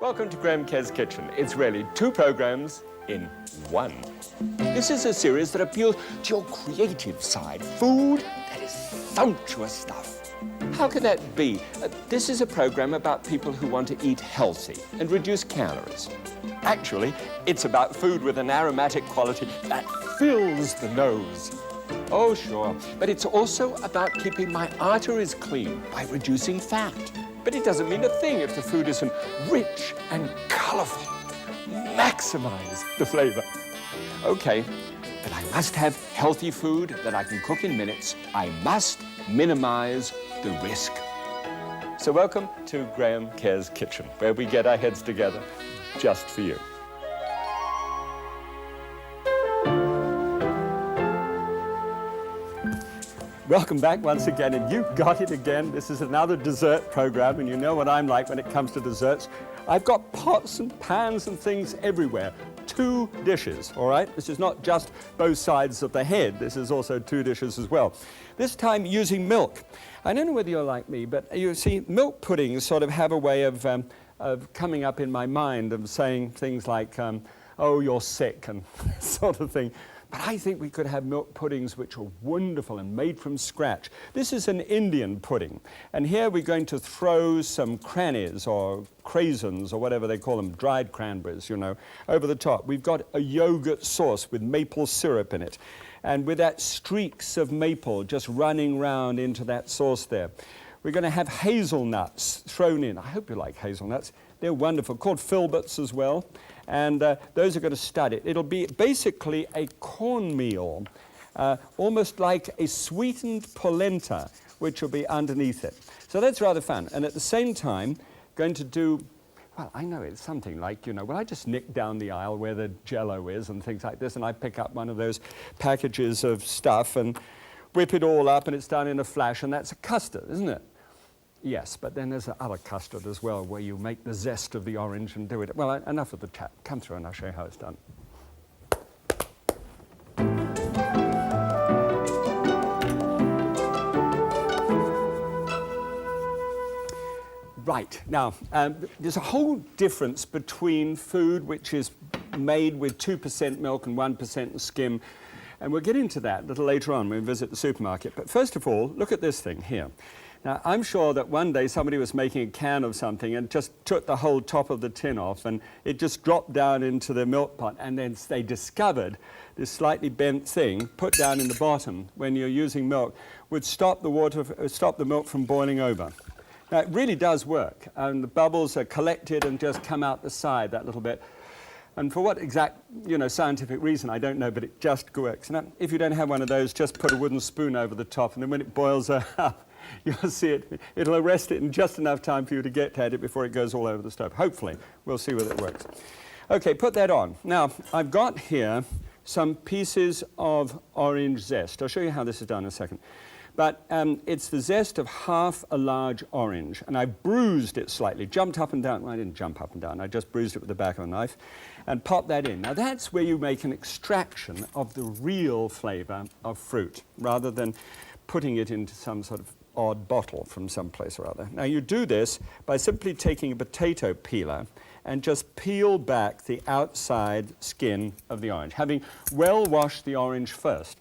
Welcome to Graham Kerr's Kitchen. It's really two programs in one. This is a series that appeals to your creative side. Food that is sumptuous stuff. How can that be? This is a program about people who want to eat healthy and reduce calories. Actually, it's about food with an aromatic quality that fills the nose. Oh, sure, but it's also about keeping my arteries clean by reducing fat. But it doesn't mean a thing if the food isn't rich and colorful. Maximize the flavor. Okay, but I must have healthy food that I can cook in minutes. I must minimize the risk. So welcome to Graham Kerr's Kitchen, where we get our heads together just for you. Welcome back once again, and you got it again. This is another dessert program, and you know what I'm like when it comes to desserts. I've got pots and pans and things everywhere. 2 dishes, all right? This is not just both sides of the head. This is also 2 dishes as well. This time using milk. I don't know whether you're like me, but you see, milk puddings sort of have a way of coming up in my mind of saying things like, oh, you're sick, and sort of thing. But I think we could have milk puddings which are wonderful and made from scratch. This is an Indian pudding. And here we're going to throw some crannies or craisins or whatever they call them, dried cranberries, you know, over the top. We've got a yogurt sauce with maple syrup in it. And with that streaks of maple just running round into that sauce there. We're going to have hazelnuts thrown in. I hope you like hazelnuts. They're wonderful, called filberts as well. And those are going to stud it. It'll be basically a cornmeal, almost like a sweetened polenta, which will be underneath it. So that's rather fun. And at the same time, going to do, well, I know it's something like, you know, well, I just nick down the aisle where the Jell-O is and things like this, and I pick up one of those packages of stuff and whip it all up, and it's done in a flash, and that's a custard, isn't it? Yes, but then there's other custard as well, where you make the zest of the orange and do it. Well, enough of the chat. Come through and I'll show you how it's done. Right, now, there's a whole difference between food which is made with 2% milk and 1% skim, and we'll get into that a little later on when we visit the supermarket. But first of all, look at this thing here. Now, I'm sure that one day somebody was making a can of something and just took the whole top of the tin off, and it just dropped down into the milk pot, and then they discovered this slightly bent thing put down in the bottom when you're using milk would stop the milk from boiling over. Now, it really does work, and the bubbles are collected and just come out the side that little bit. And for what exact, you know, scientific reason, I don't know, but it just works. Now, if you don't have one of those, just put a wooden spoon over the top, and then when it boils up, you'll see it. It'll arrest it in just enough time for you to get at it before it goes all over the stove. Hopefully, we'll see whether it works. Okay, put that on. Now, I've got here some pieces of orange zest. I'll show you how this is done in a second. But it's the zest of half a large orange, and I bruised it slightly, jumped up and down. Well, I didn't jump up and down. I just bruised it with the back of a knife and popped that in. Now, that's where you make an extraction of the real flavor of fruit, rather than putting it into some sort of odd bottle from someplace or other. Now, you do this by simply taking a potato peeler and just peel back the outside skin of the orange, having well washed the orange first.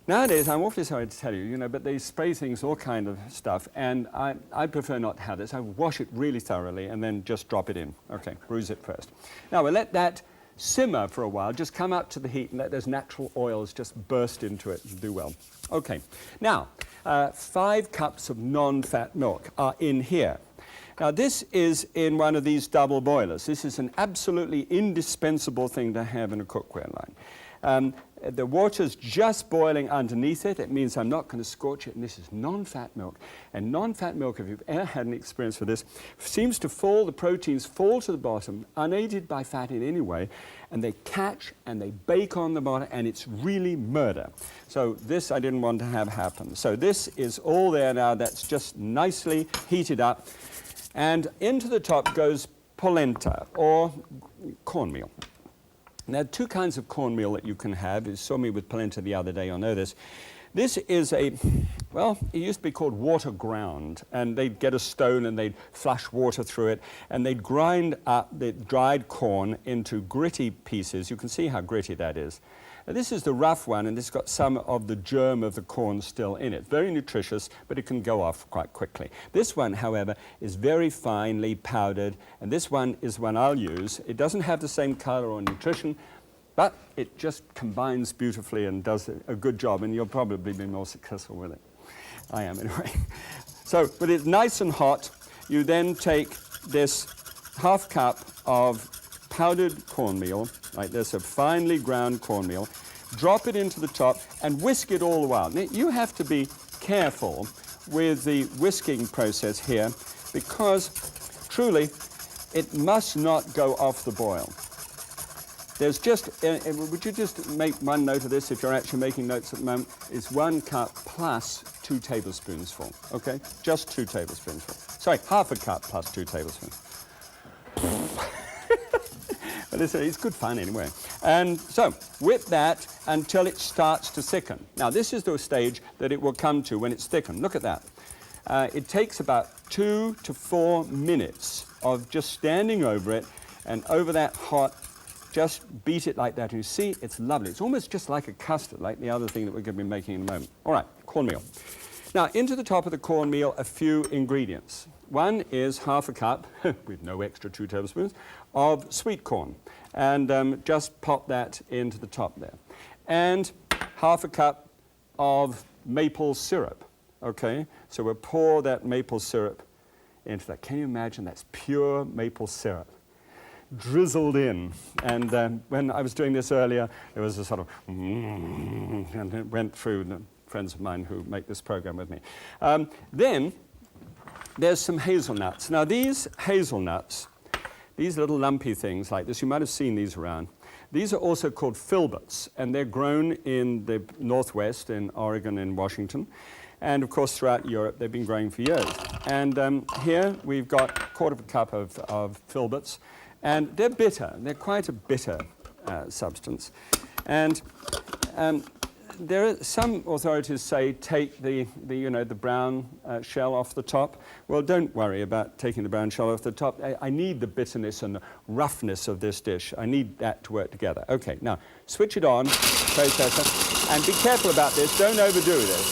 Nowadays, I'm awfully sorry to tell you, you know, but they spray things, all kind of stuff, and I prefer not to have this. I wash it really thoroughly and then just drop it in. Okay, bruise it first. Now, we'll let that simmer for a while, just come up to the heat and let those natural oils just burst into it and do well. Okay, now, 5 cups of non-fat milk are in here. Now, this is in one of these double boilers. This is an absolutely indispensable thing to have in a cookware line. The water's just boiling underneath it. It means I'm not going to scorch it, and this is non-fat milk. And non-fat milk, if you've ever had an experience with this, seems to fall, the proteins fall to the bottom, unaided by fat in any way, and they catch and they bake on the bottom, and it's really murder. So this I didn't want to have happen. So this is all there now. That's just nicely heated up. And into the top goes polenta, or cornmeal. Now, 2 kinds of cornmeal that you can have. You saw me with polenta the other day, you'll know this. This is a Well, it used to be called water ground, and they'd get a stone and they'd flush water through it, and they'd grind up the dried corn into gritty pieces. You can see how gritty that is. Now, this is the rough one, and it's got some of the germ of the corn still in it. Very nutritious, but it can go off quite quickly. This one, however, is very finely powdered, and this one is one I'll use. It doesn't have the same color or nutrition, but it just combines beautifully and does a good job, and you'll probably be more successful with it. I am anyway. So, when it's nice and hot, you then take this half cup of powdered cornmeal, like this, a finely ground cornmeal, drop it into the top and whisk it all the while. Now, you have to be careful with the whisking process here because, truly, it must not go off the boil. There's just, would you just make one note of this if you're actually making notes at the moment? It's 1 cup plus 2 tablespoonsful, okay? Just 2 tablespoonsful. Sorry, half a cup plus 2 tablespoons. But it's good fun anyway. And so, whip that until it starts to thicken. Now, this is the stage that it will come to when it's thickened. Look at that. It takes about 2 to 4 minutes of just standing over it and over that hot, just beat it like that. And you see, it's lovely. It's almost just like a custard, like the other thing that we're going to be making in a moment. All right, cornmeal. Now, into the top of the cornmeal, a few ingredients. One is half a cup, with no extra 2 tablespoons, of sweet corn. And just pop that into the top there. And half a cup of maple syrup, okay? So we'll pour that maple syrup into that. Can you imagine? That's pure maple syrup drizzled in. And when I was doing this earlier, there was a sort of, and it went through the friends of mine who make this program with me. Then there's some hazelnuts. Now, these hazelnuts, these little lumpy things like this, you might have seen these around. These are also called filberts, and they're grown in the Northwest, in Oregon and Washington. And, of course, throughout Europe, they've been growing for years. And here we've got a quarter of a cup of filberts, and they're bitter. They're quite a bitter substance. And there are some authorities say take the brown shell off the top. Well, don't worry about taking the brown shell off the top. I need the bitterness and the roughness of this dish. I need that to work together. Okay, now switch it on, processor, and be careful about this. Don't overdo this.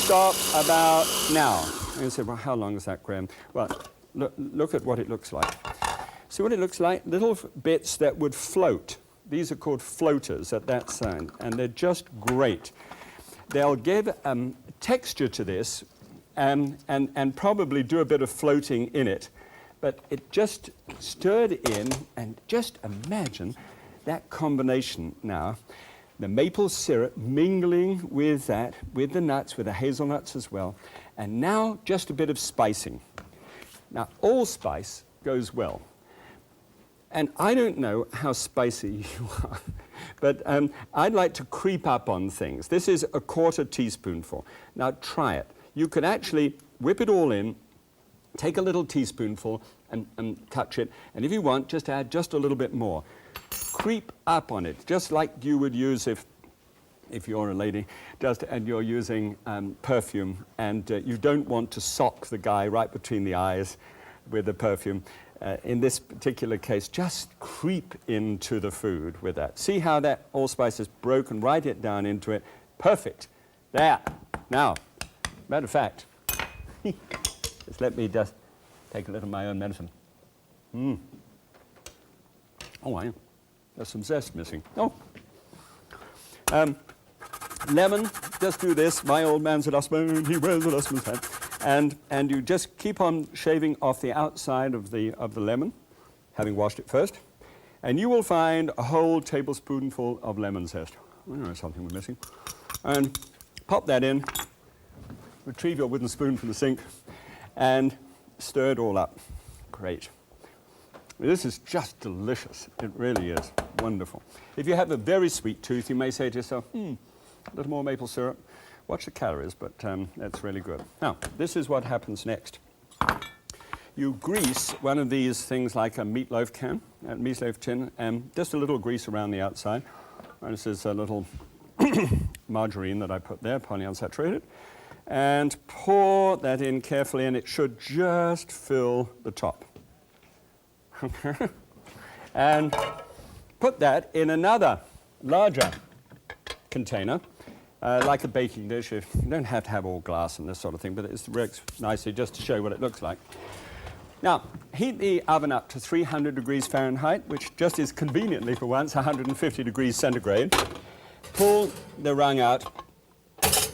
Stop about now. And you say, well, how long is that, Graham? Well, look at what it looks like. See what it looks like? Little bits that would float. These are called floaters at that side, and they're just great. They'll give texture to this and probably do a bit of floating in it, but it just stirred in, and just imagine that combination now. The maple syrup mingling with that, with the nuts, with the hazelnuts as well, and now just a bit of spicing. Now, allspice goes well. And I don't know how spicy you are, but I'd like to creep up on things. This is a quarter teaspoonful. Now try it. You could actually whip it all in, take a little teaspoonful and touch it, and if you want, just add just a little bit more. Creep up on it, just like you would use if you're a lady, and you're using perfume, and you don't want to sock the guy right between the eyes with the perfume. In this particular case, just creep into the food with that. See how that allspice is broken, write it down into it. Perfect. There. Now, matter of fact, just let me just take a little of my own medicine. Oh, there's some zest missing. Oh. Lemon, just do this. My old man's a dustman, he wears a dustman's hat. And you just keep on shaving off the outside of the lemon, having washed it first, and you will find a whole tablespoonful of lemon zest. Oh, there's something we're missing. And pop that in, retrieve your wooden spoon from the sink, and stir it all up. Great. This is just delicious. It really is wonderful. If you have a very sweet tooth, you may say to yourself, a little more maple syrup. Watch the calories, but that's really good. Now, this is what happens next. You grease one of these things like a meatloaf can, a meatloaf tin, and just a little grease around the outside. And this is a little margarine that I put there, polyunsaturated. and pour that in carefully, and it should just fill the top. And put that in another larger container, like a baking dish. You don't have to have all glass and this sort of thing, but it works nicely just to show what it looks like. Now, heat the oven up to 300 degrees Fahrenheit, which just is conveniently for once 150 degrees centigrade. Pull the rung out,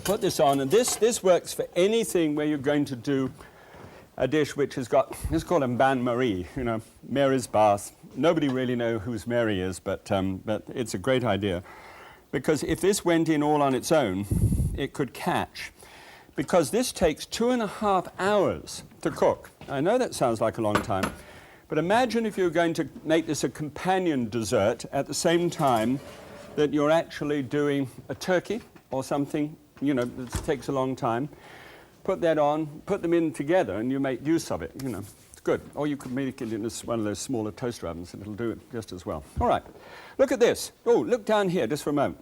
put this on, and this works for anything where you're going to do a dish which has got, it's called a bain-marie, you know, Mary's bath. Nobody really knows whose Mary is, but it's a great idea. Because if this went in all on its own, it could catch. Because this takes 2.5 hours to cook. I know that sounds like a long time, but imagine if you're going to make this a companion dessert at the same time that you're actually doing a turkey or something, you know, that takes a long time. Put that on, put them in together, and you make use of it, you know. It's good. Or you could make it in one of those smaller toaster ovens, and it'll do it just as well. All right, look at this. Oh, look down here just for a moment.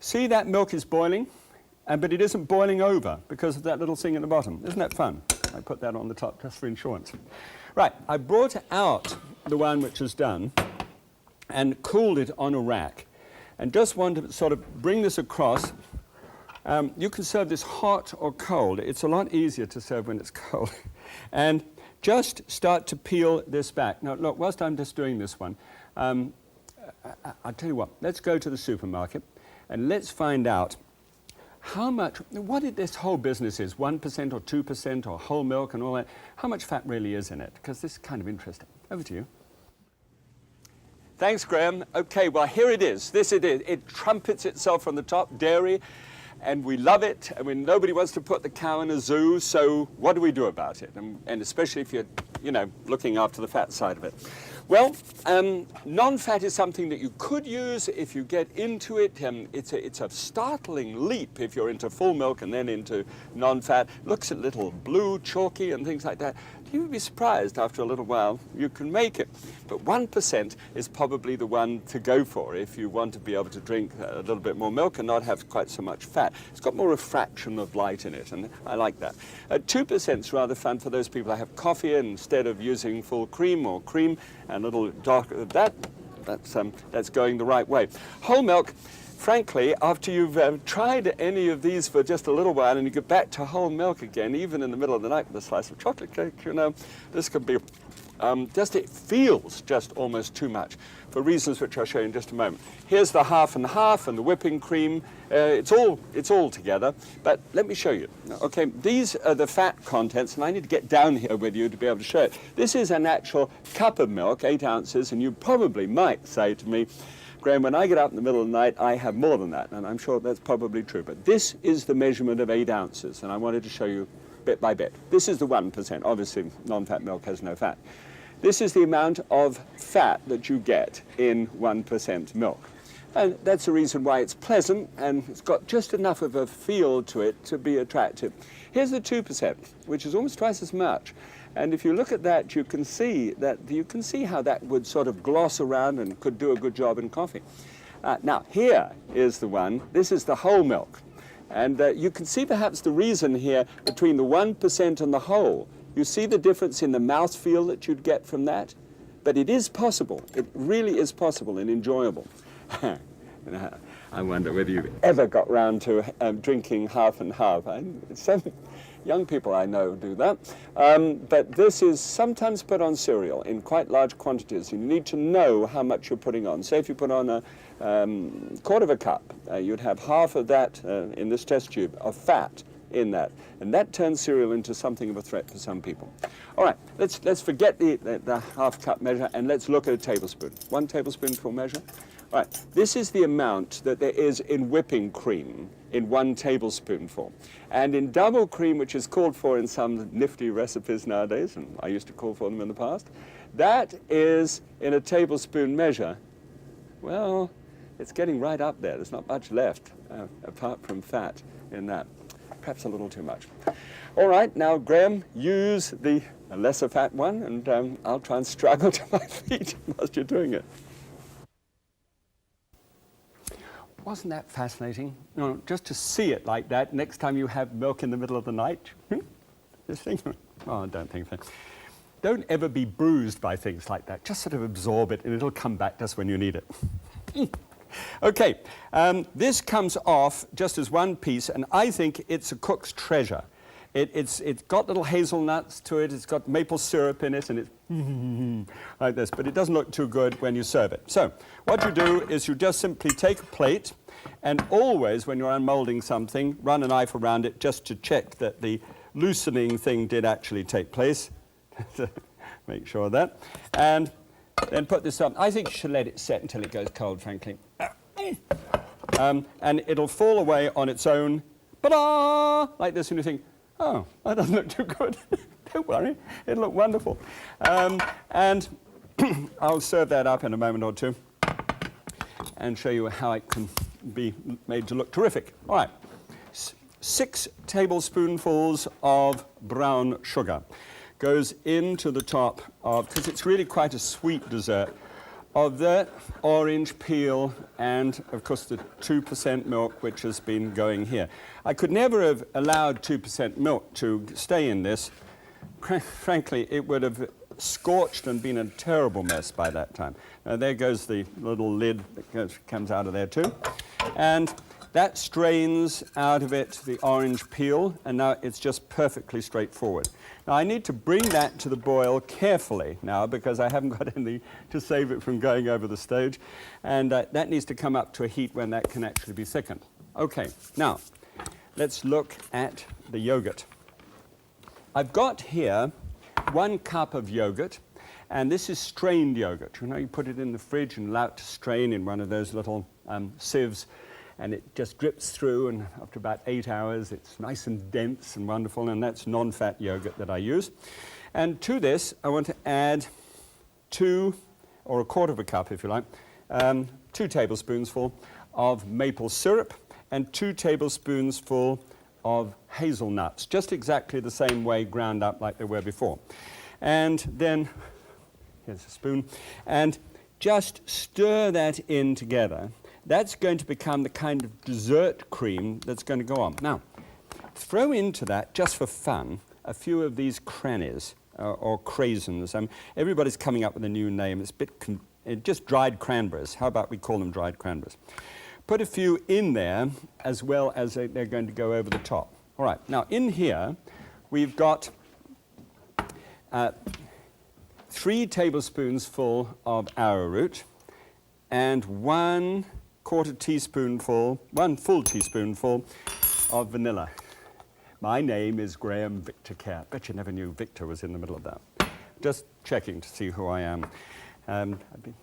See that milk is boiling, but it isn't boiling over because of that little thing at the bottom. Isn't that fun? I put that on the top just for insurance. Right, I brought out the one which is done and cooled it on a rack. And just want to sort of bring this across. You can serve this hot or cold. It's a lot easier to serve when it's cold. And just start to peel this back. Now, look, whilst I'm just doing this one, I'll tell you what, let's go to the supermarket and let's find out how much, what this whole business is, 1% or 2% or whole milk and all that, how much fat really is in it, because this is kind of interesting. Over to you. Thanks, Graham. Okay, well, here it is. This it is. It trumpets itself from the top, dairy, and we love it. I mean, nobody wants to put the cow in a zoo, so what do we do about it? And especially if you're, you know, looking after the fat side of it. Well, non-fat is something that you could use if you get into it. It's a startling leap if you're into full milk and then into non-fat. Looks a little blue, chalky, and things like that. You would be surprised after a little while you can make it. But 1% is probably the one to go for if you want to be able to drink a little bit more milk and not have quite so much fat. It's got more refraction of light in it, and I like that. 2% is rather fun for those people that have coffee instead of using full cream or cream, and a little darker. That's going the right way. Whole milk. Frankly, after you've tried any of these for just a little while and you get back to whole milk again, even in the middle of the night with a slice of chocolate cake, you know, this could be, it feels just almost too much for reasons which I'll show you in just a moment. Here's the half and half and the whipping cream. It's all together, but let me show you. Okay, these are the fat contents, and I need to get down here with you to be able to show it. This is an actual cup of milk, 8 ounces, and you probably might say to me, Graham, when I get up in the middle of the night, I have more than that, and I'm sure that's probably true. But this is the measurement of 8 ounces, and I wanted to show you bit by bit. This is the 1%. Obviously, non-fat milk has no fat. This is the amount of fat that you get in 1% milk. And that's the reason why it's pleasant, and it's got just enough of a feel to it to be attractive. Here's the 2%, which is almost twice as much. And if you look at that, you can see how that would sort of gloss around and could do a good job in coffee. Now, here is the one. This is the whole milk. And you can see perhaps the reason here between the 1% and the whole. You see the difference in the mouthfeel that you'd get from that? But it is possible. It really is possible and enjoyable. I wonder whether you've ever got round to drinking half and half. Some young people I know do that. But this is sometimes put on cereal in quite large quantities. You need to know how much you're putting on. Say if you put on a quarter of a cup, you'd have half of that in this test tube of fat in that. And that turns cereal into something of a threat for some people. All right, let's forget the half cup measure and let's look at a tablespoon. 1 tablespoonful measure. All right, this is the amount that there is in whipping cream in 1 tablespoonful. And in double cream, which is called for in some nifty recipes nowadays, and I used to call for them in the past, that is in a tablespoon measure. Well, it's getting right up there. There's not much left apart from fat in that. Perhaps a little too much. All right, now, Graham, use the lesser fat one, and I'll try and struggle to my feet whilst you're doing it. Wasn't that fascinating? You know, just to see it like that, next time you have milk in the middle of the night, just think, oh, I don't think so. Don't ever be bruised by things like that. Just sort of absorb it and it'll come back just when you need it. Okay, this comes off just as one piece, and I think it's a cook's treasure. It's got little hazelnuts to it, it's got maple syrup in it, and it's like this, but it doesn't look too good when you serve it. So what you do is you just simply take a plate, and always when you're unmolding something, run a knife around it just to check that the loosening thing did actually take place. Make sure of that. And then put this up. I think you should let it set until it goes cold, frankly. And it'll fall away on its own, ba-da, like this, and you think, oh, that doesn't look too good. Don't worry, it'll look wonderful. And I'll serve that up in a moment or two and show you how it can be made to look terrific. All right, 6 tablespoonfuls of brown sugar goes into the top of, because it's really quite a sweet dessert, of that orange peel and, of course, the 2% milk which has been going here. I could never have allowed 2% milk to stay in this. Frankly, it would have scorched and been a terrible mess by that time. Now, there goes the little lid that comes out of there too. And that strains out of it the orange peel, and now it's just perfectly straightforward. Now, I need to bring that to the boil carefully now because I haven't got any to save it from going over the stage, and that needs to come up to a heat when that can actually be thickened. Okay, now, let's look at the yogurt. I've got here 1 cup of yogurt, and this is strained yogurt. You know, you put it in the fridge and allow it to strain in one of those little sieves, and it just drips through, and after about 8 hours, it's nice and dense and wonderful, and that's non-fat yogurt that I use. And to this, I want to add 2, or 1/4 cup, if you like, 2 tablespoonsful of maple syrup, and 2 tablespoonsful of hazelnuts, just exactly the same way ground up like they were before. And then, here's a spoon, and just stir that in together. That's going to become the kind of dessert cream that's going to go on. Now, throw into that, just for fun, a few of these crannies or craisins. Everybody's coming up with a new name. It's just dried cranberries. How about we call them dried cranberries? Put a few in there as well as they're going to go over the top. All right, now in here we've got 3 tablespoons full of arrowroot and 1 full teaspoonful of vanilla. My name is Graham Victor Kerr. Bet you never knew Victor was in the middle of that. Just checking to see who I am. I've been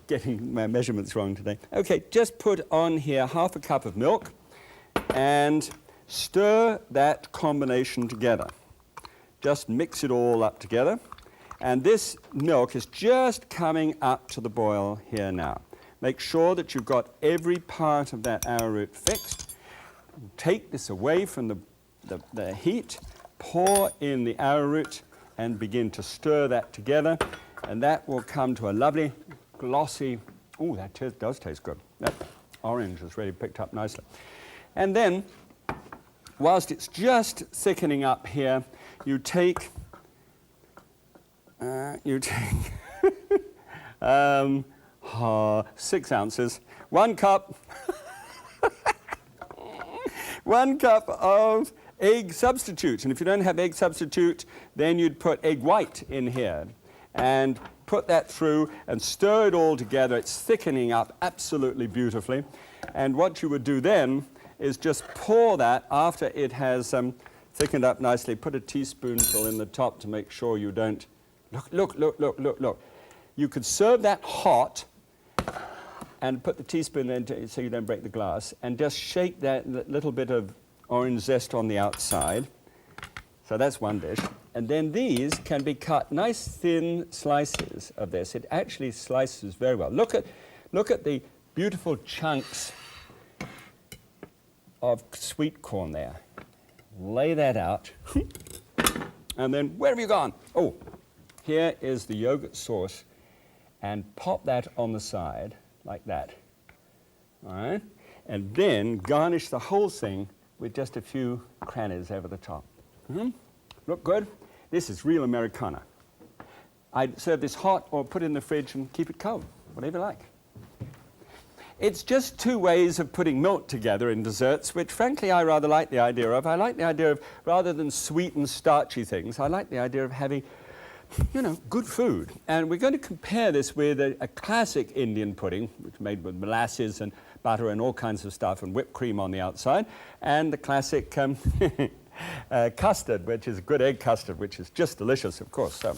getting my measurements wrong today. Okay, just put on here 1/2 cup of milk and stir that combination together. Just mix it all up together. And this milk is just coming up to the boil here now. Make sure that you've got every part of that arrowroot fixed. Take this away from the heat, pour in the arrowroot and begin to stir that together, and that will come to a lovely glossy, oh, that does taste good. That orange has really picked up nicely. And then, whilst it's just thickening up here, you take 6 ounces, 1 cup, 1 cup of egg substitute. And if you don't have egg substitute, then you'd put egg white in here and put that through and stir it all together. It's thickening up absolutely beautifully. And what you would do then is just pour that after it has thickened up nicely. Put a teaspoonful in the top to make sure you don't, look. You could serve that hot and put the teaspoon in so you don't break the glass, and just shake that little bit of orange zest on the outside. So that's one dish. And then these can be cut nice thin slices of this. It actually slices very well. Look at the beautiful chunks of sweet corn there. Lay that out. And then where have you gone? Oh, here is the yogurt sauce. And pop that on the side like that. All right? and then garnish the whole thing with just a few crannies over the top. Look good? This is real Americana. I'd serve this hot or put it in the fridge and keep it cold, whatever you like. It's just two ways of putting milk together in desserts, which frankly I rather like the idea of. I like the idea of, rather than sweet and starchy things, I like the idea of having, you know, good food. And we're going to compare this with a classic Indian pudding, which is made with molasses and butter and all kinds of stuff and whipped cream on the outside, and the classic custard, which is a good egg custard, which is just delicious, of course. So,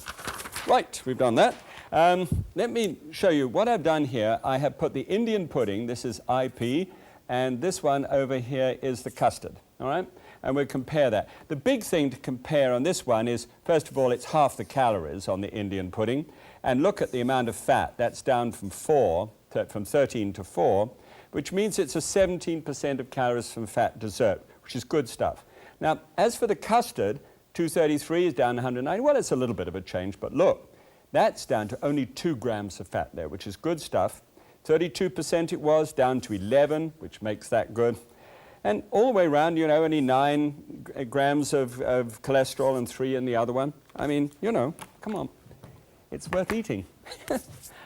right, we've done that. Let me show you what I've done here. I have put the Indian pudding, this is IP, and this one over here is the custard, all right? And we'll compare that. The big thing to compare on this one is, first of all, it's half the calories on the Indian pudding, and look at the amount of fat. That's down from 13 to 4, which means it's a 17% of calories from fat dessert, which is good stuff. Now, as for the custard, 233 is down 190. Well, it's a little bit of a change, but look, that's down to only 2 grams of fat there, which is good stuff. 32% it was, down to 11, which makes that good. And all the way around, you know, only 9 grams of cholesterol and 3 in the other one. I mean, you know, come on. It's worth eating.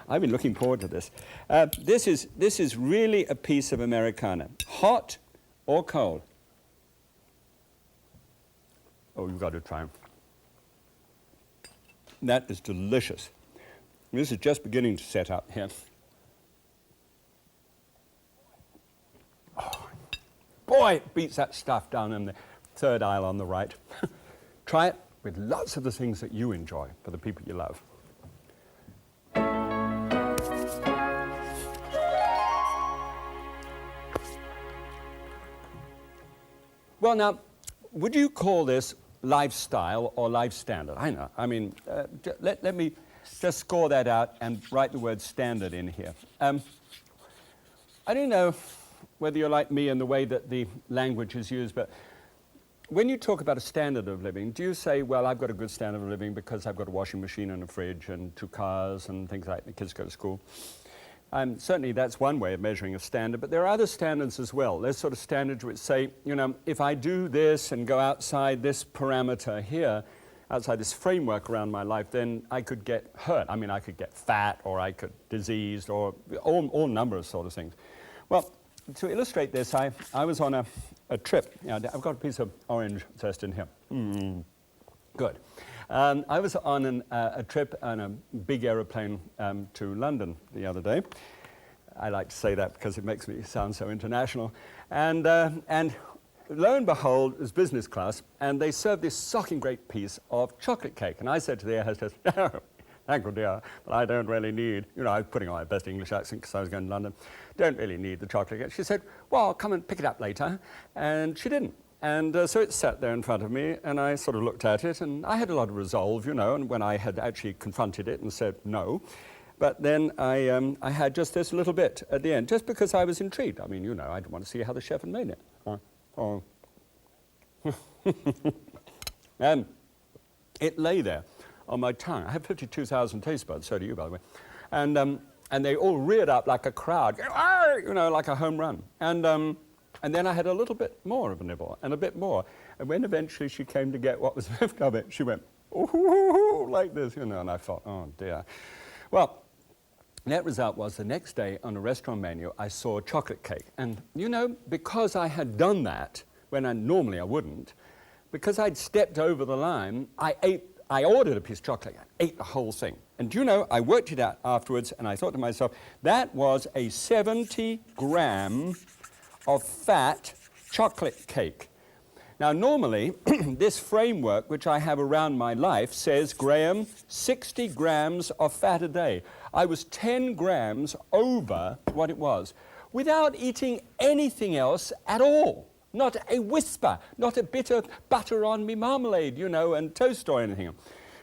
I've been looking forward to this. This is really a piece of Americana. Hot or cold? Oh, you've got to try them. That is delicious. This is just beginning to set up here. Oh, boy, it beats that stuff down in the third aisle on the right. Try it with lots of the things that you enjoy for the people you love. Well, now, would you call this lifestyle or life standard? I know. I mean, let me just score that out and write the word standard in here. I don't know whether you're like me in the way that the language is used, but when you talk about a standard of living, do you say, well, I've got a good standard of living because I've got a washing machine and a fridge and 2 cars and things like that, the kids go to school? Certainly that's one way of measuring a standard, but there are other standards as well. There's sort of standards which say, you know, if I do this and go outside this parameter here, outside this framework around my life, then I could get hurt. I mean, I could get fat, or I could diseased, or all number of sort of things. Well, to illustrate this, I was on a trip. You know, I've got a piece of orange zest in here. Good. I was on a trip on a big aeroplane to London the other day. I like to say that because it makes me sound so international. And lo and behold, it was business class, and they served this socking great piece of chocolate cake. And I said to the air hostess, thank you, dear, but I don't really need, you know, I was putting on my best English accent because I was going to London, don't really need the chocolate cake. She said, well, I'll come and pick it up later. And she didn't. And so it sat there in front of me, and I sort of looked at it, and I had a lot of resolve, you know, and when I had actually confronted it and said no. But then I had just this little bit at the end, just because I was intrigued. I mean, you know, I want to see how the chef had made it. And it lay there on my tongue. I have 52,000 taste buds, so do you, by the way. And they all reared up like a crowd, you know, like a home run. And then I had a little bit more of a nibble, and a bit more. And when eventually she came to get what was left of it, she went, ooh, like this, you know, and I thought, oh dear. Well, net result was the next day on a restaurant menu, I saw a chocolate cake. And, you know, because I had done that, when normally I wouldn't, because I'd stepped over the line, I ordered a piece of chocolate, I ate the whole thing. And you know, I worked it out afterwards, and I thought to myself, that was a 70-gram of fat chocolate cake. Now, normally, this framework, which I have around my life, says, Graham, 60 grams of fat a day. I was 10 grams over what it was, without eating anything else at all. Not a whisper, not a bit of butter on me marmalade, you know, and toast or anything.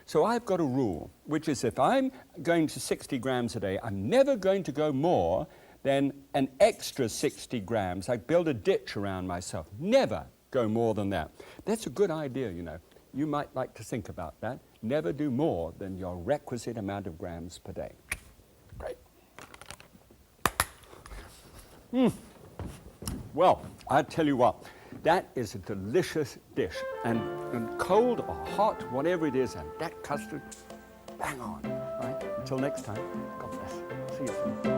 So I've got a rule, which is if I'm going to 60 grams a day, I'm never going to go more than an extra 60 grams. I build a ditch around myself. Never go more than that. That's a good idea, you know. You might like to think about that. Never do more than your requisite amount of grams per day. Great. Well, I tell you what, that is a delicious dish. And cold or hot, whatever it is, and that custard, bang on. Right? Until next time, God bless. See you soon.